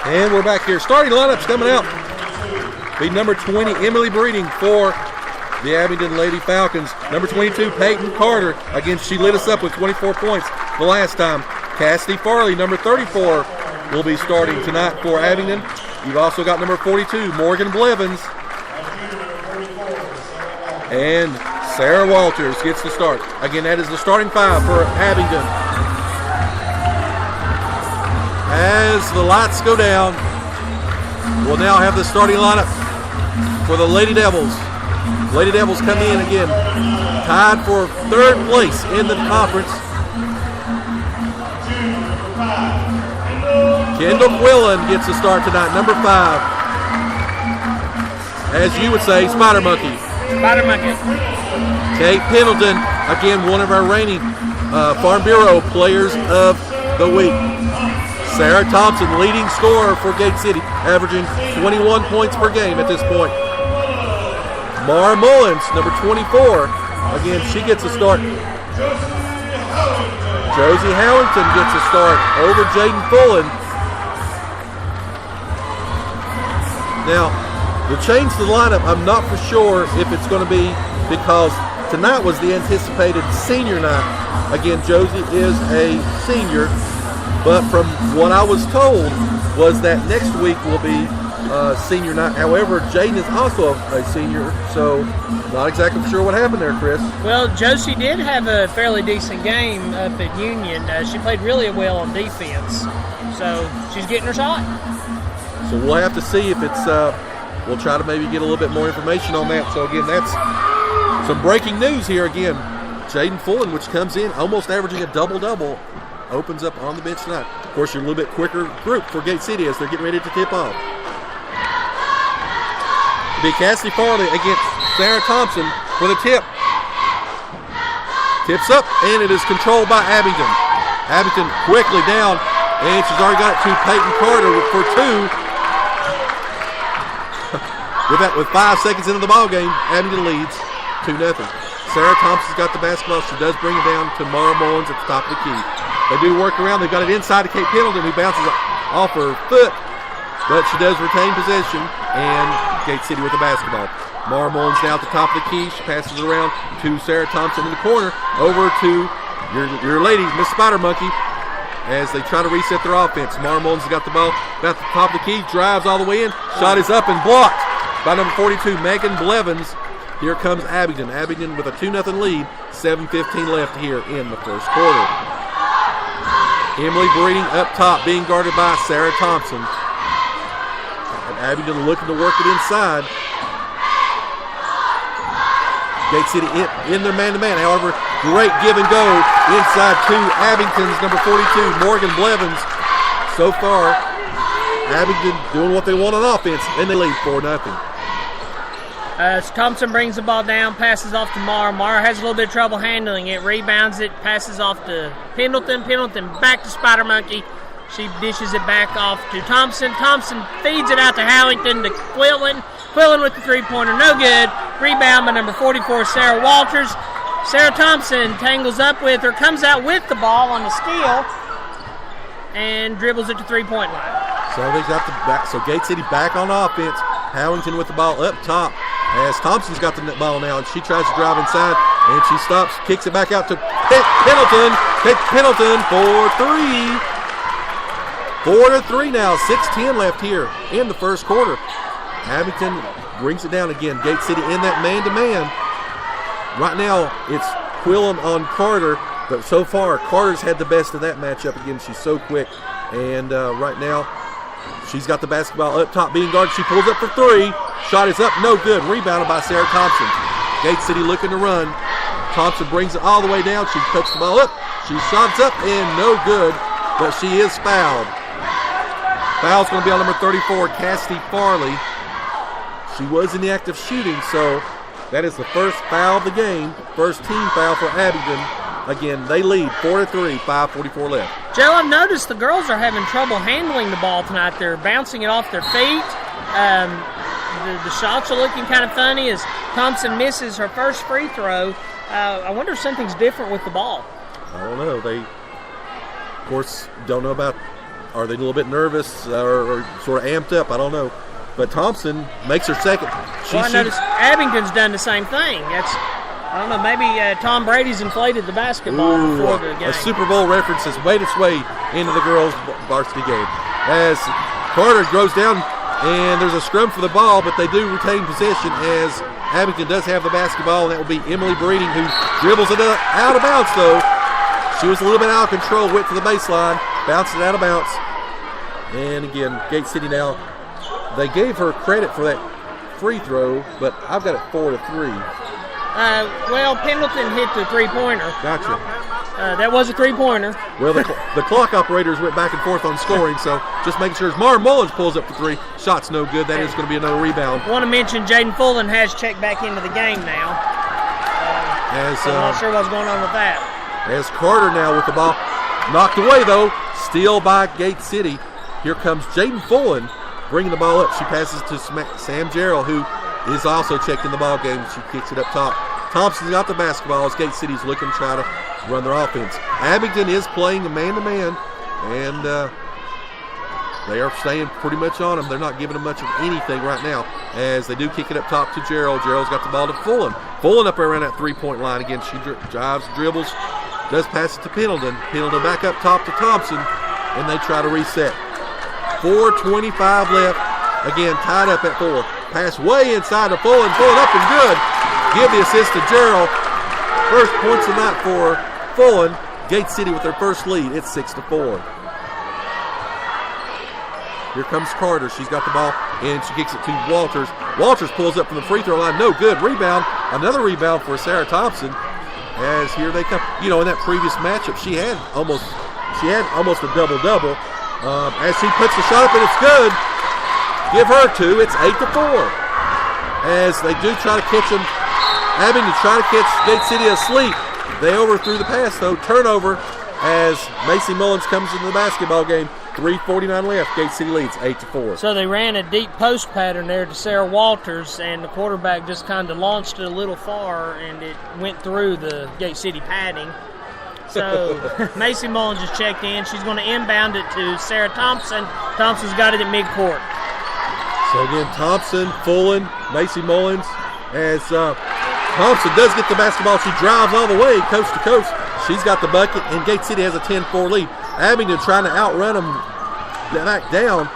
And we're back here. Starting lineups coming out. The number 20, Emily Breeding for the Abingdon Lady Falcons. Number 22, Peyton Carter. Again, she lit us up with 24 points the last time. Cassidy Farley, number 34, will be starting tonight for Abingdon. You've also got number 42, Morgan Blevins. And Sarah Walters gets the start. Again, that is the starting five for Abingdon. As the lights go down, we'll now have the starting lineup for the Lady Devils. Lady Devils come in again, tied for third place in the conference. Kendall Quillen gets the start tonight, number 5. As you would say, Spider Monkey. Spider Monkey. Kate Pendleton, again, one of our reigning Farm Bureau Players of the Week. Sarah Thompson, leading scorer for Gate City, averaging 21 points per game at this point. Mara Mullins, number 24. Again, she gets a start. Josie Howington gets a start over Jaden Fullen. Now, the change to the lineup, I'm not for sure if it's going to be because tonight was the anticipated senior night. Again, Josie is a senior, but from what I was told was that next week will be senior night. However, Jaden is also a senior, so not exactly sure what happened there, Chris. Well, Josie did have a fairly decent game up at Union. She played really well on defense, so she's getting her shot. So we'll have to see if it's, we'll try to maybe get a little bit more information on that. So again, that's some breaking news here again. Jaden Fullen, which comes in almost averaging a double-double, opens up on the bench tonight. Of course, you're a little bit quicker group for Gate City as they're getting ready to tip off. It'll be Cassidy Farley against Sarah Thompson for the tip. Tips up, and it is controlled by Abingdon. Abingdon quickly down, and she's already got it to Peyton Carter for 2. With 5 seconds into the ball game, Abingdon leads 2-0. Sarah Thompson's got the basketball. She does bring it down to Mara Mullins at the top of the key. They do work around. They've got it inside to Kate Pendleton, who bounces off her foot, but she does retain possession, and Gate City with the basketball. Mara Mullins now at the top of the key. She passes it around to Sarah Thompson in the corner, over to your lady, Miss Spider Monkey, as they try to reset their offense. Mara Mullins has got the ball about the top of the key, drives all the way in. Shot is up and blocked by number 42, Megan Blevins. Here comes Abingdon. Abingdon with a 2-0 lead. 7:15 left here in the first quarter. Emily Breeding up top, being guarded by Sarah Thompson. And Abingdon looking to work it inside. Gate City in their man-to-man. However, great give and go inside to Abington's number 42, Morgan Blevins. So far, Abingdon doing what they want on offense, and they lead 4-0. Thompson brings the ball down, passes off to Mara. Mara has a little bit of trouble handling it, rebounds it, passes off to Pendleton. Pendleton back to Spider Monkey. She dishes it back off to Thompson. Thompson feeds it out to Howington to Quillen. Quillen with the three-pointer, no good. Rebound by number 44, Sarah Walters. Sarah Thompson tangles up with her, comes out with the ball on the steal, and dribbles it to three-point line. So they got the back. So Gate City back on offense. Howington with the ball up top as Thompson's got the ball now, and she tries to drive inside, and she stops, kicks it back out to Pendleton. Pendleton for 3. 4-3 now. 6:10 left here in the first quarter. Abingdon brings it down again. Gate City in that man-to-man. Right now it's Quillen on Carter, but so far Carter's had the best of that matchup again. She's so quick, and right now she's got the basketball up top being guarded. She pulls up for 3. Shot is up, no good. Rebounded by Sarah Thompson. Gate City looking to run. Thompson brings it all the way down. She puts the ball up. She shots up and no good, but she is fouled. Foul's going to be on number 34, Cassidy Farley. She was in the act of shooting, so that is the first foul of the game. First team foul for Abingdon. Again, they lead 4-3, 5:44 left. Joe, I've noticed the girls are having trouble handling the ball tonight. They're bouncing it off their feet. The shots are looking kind of funny as Thompson misses her first free throw. I wonder if something's different with the ball. I don't know. They, of course, don't know about are they a little bit nervous or sort of amped up? I don't know. But Thompson makes her second. I noticed Abingdon's done the same thing. I don't know, maybe Tom Brady's inflated the basketball before the game. A Super Bowl reference has made its way into the girls' varsity game. As Carter goes down, and there's a scrum for the ball, but they do retain possession as Abingdon does have the basketball, and that will be Emily Breeding, who dribbles it out of bounds, though. She was a little bit out of control, went to the baseline, bounced it out of bounds. And again, Gate City now, they gave her credit for that free throw, but I've got it 4-3. Well, Pendleton hit the three-pointer. Gotcha. That was a three-pointer. Well, the clock operators went back and forth on scoring, so just making sure as Mara Mullins pulls up for three, shot's no good. That is going to be another rebound. I want to mention Jaden Fullen has checked back into the game now. So I'm not sure what's going on with that. As Carter now with the ball knocked away, though, steal by Gate City. Here comes Jaden Fullen bringing the ball up. She passes to Sam Gerald, who is also checked in the ball game. She kicks it up top. Thompson's got the basketball as Gate City's looking to try to run their offense. Abingdon is playing a man-to-man, and they are staying pretty much on them. They're not giving them much of anything right now as they do kick it up top to Gerald. Gerald's got the ball to Fullen. Fullen up around that three-point line again. She drives, dribbles, does pass it to Pendleton. Pendleton back up top to Thompson, and they try to reset. 4:25 left. Again, tied up at 4. Pass way inside to Fullen. Fullen up and good. Give the assist to Gerald. First points of the night for Fullen. Gate City with their first lead. It's 6-4. Here comes Carter. She's got the ball, and she kicks it to Walters. Walters pulls up from the free throw line. No good. Rebound. Another rebound for Sarah Thompson. As here they come. You know, in that previous matchup, she had almost a double-double. As she puts the shot up, and it's good. Give her 2. It's 8-4. As they do try to catch them, Abingdon try to catch Gate City asleep. They overthrew the pass, though. Turnover as Macy Mullins comes into the basketball game. 3:49 left. Gate City leads 8-4. So they ran a deep post pattern there to Sarah Walters, and the quarterback just kind of launched it a little far, and it went through the Gate City padding. So Macy Mullins just checked in. She's going to inbound it to Sarah Thompson. Thompson's got it at midcourt. So again, Thompson, Fullen, Macy Mullins. As Thompson does get the basketball, she drives all the way coast to coast. She's got the bucket, and Gate City has a 10-4 lead. Abingdon trying to outrun them back down,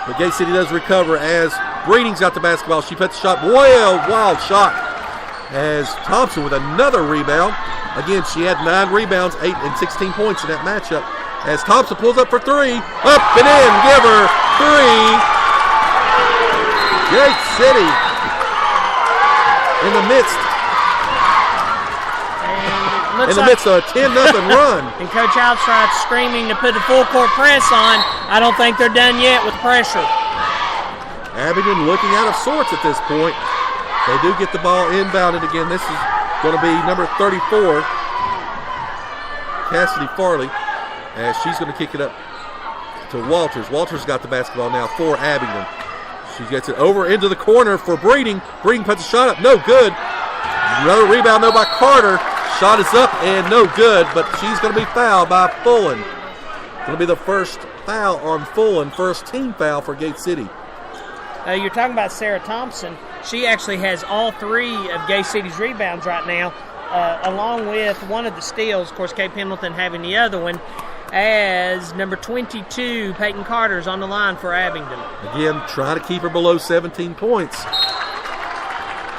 but Gate City does recover as Breeding's got the basketball. She puts the shot, wild shot. As Thompson with another rebound. Again, she had 9 rebounds, 8 and 16 points in that matchup. As Thompson pulls up for 3, up and in, give her 3. Gate City in the midst of a 10-0 run. And Coach Alstright's screaming to put the full court press on. I don't think they're done yet with pressure. Abingdon looking out of sorts at this point. They do get the ball inbounded again. This is going to be number 34, Cassidy Farley, as she's going to kick it up to Walters. Walters got the basketball now for Abingdon. She gets it over into the corner for Breeding. Breeding puts a shot up, no good. Another rebound though by Carter. Shot is up and no good, but she's going to be fouled by Fullen. Going to be the first foul on Fullen, first team foul for Gate City. You're talking about Sarah Thompson. She actually has all 3 of Gate City's rebounds right now, along with one of the steals. Of course, Kay Pendleton having the other one, as number 22, Peyton Carter's on the line for Abingdon. Again, trying to keep her below 17 points.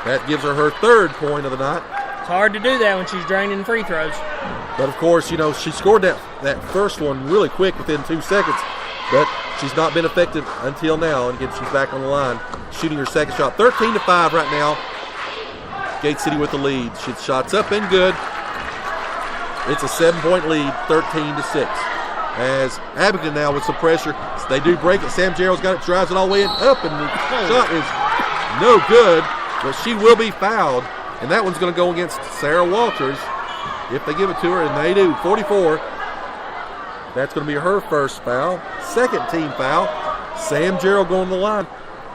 That gives her her 3rd point of the night. It's hard to do that when she's draining free throws. But, of course, you know, she scored that first one really quick within 2 seconds. But she's not been effective until now. And again, she's back on the line, shooting her second shot. 13-5 right now. Gate City with the lead. She shots up and good. It's a 7-point lead, 13-6. As Abingdon now with some pressure, they do break it. Sam Gerald's got it, drives it all the way up, and the shot is no good. But she will be fouled, and that one's going to go against Sarah Walters if they give it to her, and they do. 44. That's going to be her first foul. Second team foul. Sam Gerald going to the line.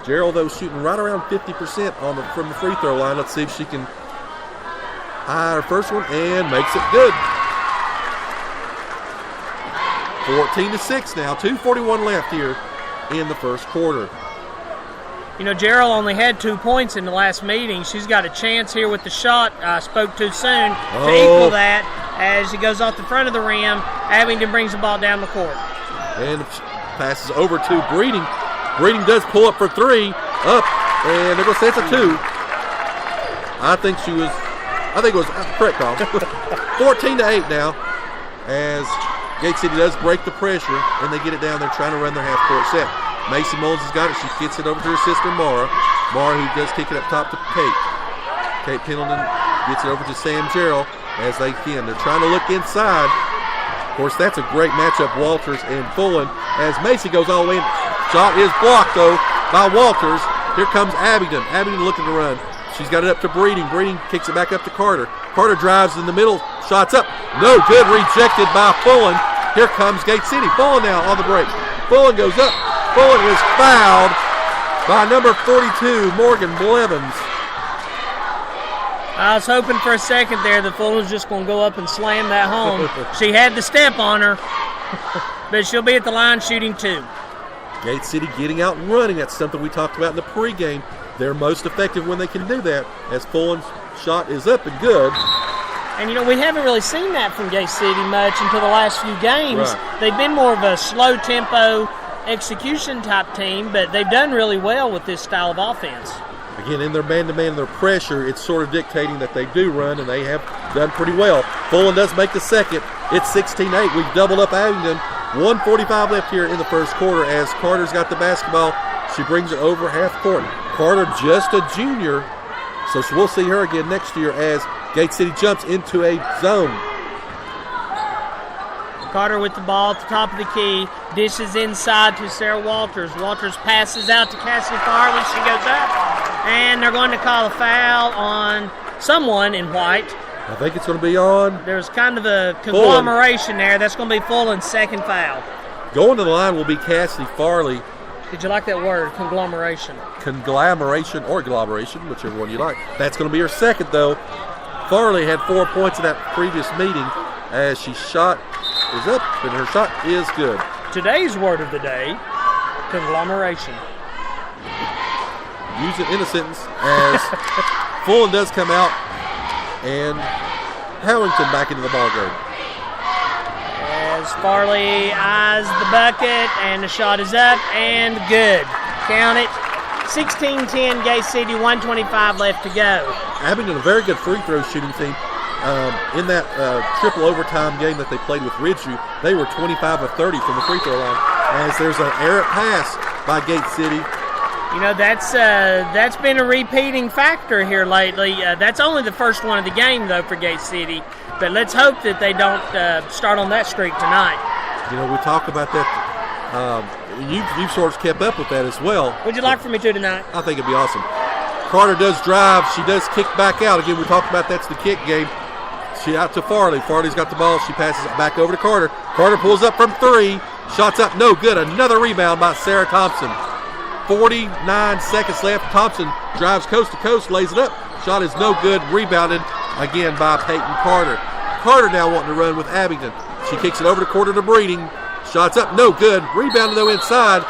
Gerald, though, shooting right around 50% from the free throw line. Let's see if she can high her first one and makes it good. 14-6 now. 2:41 left here in the first quarter. You know, Gerald only had 2 points in the last meeting. She's got a chance here with the shot. I spoke too soon to equal that as she goes off the front of the rim. Abingdon brings the ball down the court. And passes over to Breeding. Breeding does pull up for three. Up, and they're going to say it's a 2. I think it was correct call. 14-8 now as Gate City does break the pressure, and they get it down there trying to run their half-court set. Macy Mullins has got it. She gets it over to her sister, Mara. Mara, who does kick it up top to Kate. Kate Pendleton gets it over to Sam Gerald as they can. They're trying to look inside. Of course, that's a great matchup, Walters and Fullen, as Macy goes all the way in. Shot is blocked, though, by Walters. Here comes Abingdon. Abingdon looking to run. She's got it up to Breeding. Breeding kicks it back up to Carter. Carter drives in the middle. Shots up. No good. Rejected by Fullen. Here comes Gate City. Fullen now on the break. Fullen goes up. Fullen is fouled by number 42, Morgan Blevins. I was hoping for a second there that Fullen's just going to go up and slam that home. She had the step on her, but she'll be at the line shooting 2. Gate City getting out and running. That's something we talked about in the pregame. They're most effective when they can do that, as Fullen's shot is up and good. And, you know, we haven't really seen that from Gate City much until the last few games. Right. They've been more of a slow-tempo execution type team, but they've done really well with this style of offense. Again, in their man-to-man, their pressure, it's sort of dictating that they do run, and they have done pretty well. Fullen does make the second. It's 16-8. We've doubled up Abingdon. 1:45 left here in the first quarter as Carter's got the basketball. She brings it over half court. Carter just a junior, so we'll see her again next year as Gate City jumps into a zone. Carter with the ball at the top of the key. Dishes inside to Sarah Walters. Walters passes out to Cassidy Farley. She goes up. And they're going to call a foul on someone in white. I think it's going to be on. There's kind of a conglomeration there. That's going to be Fullen's second foul. Going to the line will be Cassidy Farley. Did you like that word, conglomeration? Conglomeration or agglomeration, whichever one you like. That's going to be her second, though. Farley had 4 points in that previous meeting as she shot is up, and her shot is good. Today's word of the day, conglomeration. Use it in a sentence as Fullen does come out, and Howington back into the ballgame. As Farley eyes the bucket, and the shot is up and good. Count it. 16-10, Gate City, 1:25 left to go. Abingdon, a very good free throw shooting team. In that triple overtime game that they played with Ridgeview, they were 25 of 30 from the free throw line. As there's an errant pass by Gate City. You know, that's been a repeating factor here lately. That's only the first one of the game, though, for Gate City. But let's hope that they don't start on that streak tonight. You know, we talk about that. You've sort of kept up with that as well. Would you like for me to tonight? I think it'd be awesome. Carter does drive. She does kick back out. Again, we talked about that's the kick game. She out to Farley. Farley's got the ball. She passes it back over to Carter. Carter pulls up from 3. Shots up. No good. Another rebound by Sarah Thompson. 49 seconds left. Thompson drives coast to coast, lays it up. Shot is no good. Rebounded again by Peyton Carter. Carter now wanting to run with Abingdon. She kicks it over to Carter to Breeding. Shots up. No good. Rebounded though inside.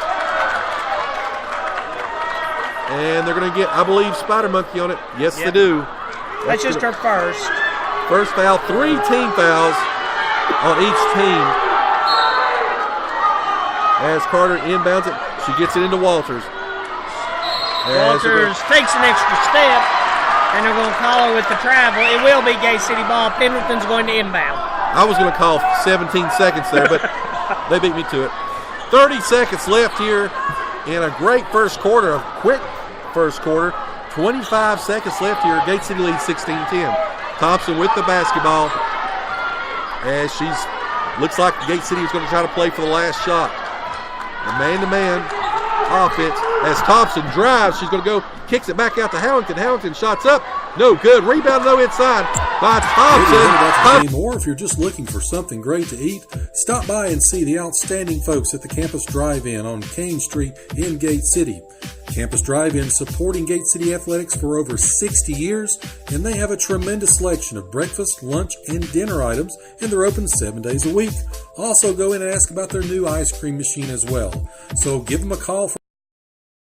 And they're going to get, I believe, Spider Monkey on it. Yes, They do. That's just her first. First foul. 3 team fouls on each team. As Carter inbounds it, she gets it into Walters. Walters takes an extra step, and they're going to call her with the travel. It will be Gate City ball. Pendleton's going to inbound. I was going to call 17 seconds there, but they beat me to it. 30 seconds left here in a great first quarter, a quick first quarter. 25 seconds left here. Gate City leads 16-10. Thompson with the basketball as looks like Gate City is going to try to play for the last shot. The man-to-man offense as Thompson drives. She's going to go, kicks it back out to Howington. Howington shots up. No good. Rebound though inside by Maybe Thompson. you're about the game, or if you're just looking for something great to eat, stop by and see the outstanding folks at the Campus Drive-In on Kane Street in Gate City. Campus Drive-In supporting Gate City Athletics for over 60 years, and they have a tremendous selection of breakfast, lunch, and dinner items, and they're open 7 days a week. Also, go in and ask about their new ice cream machine as well. So give them a call for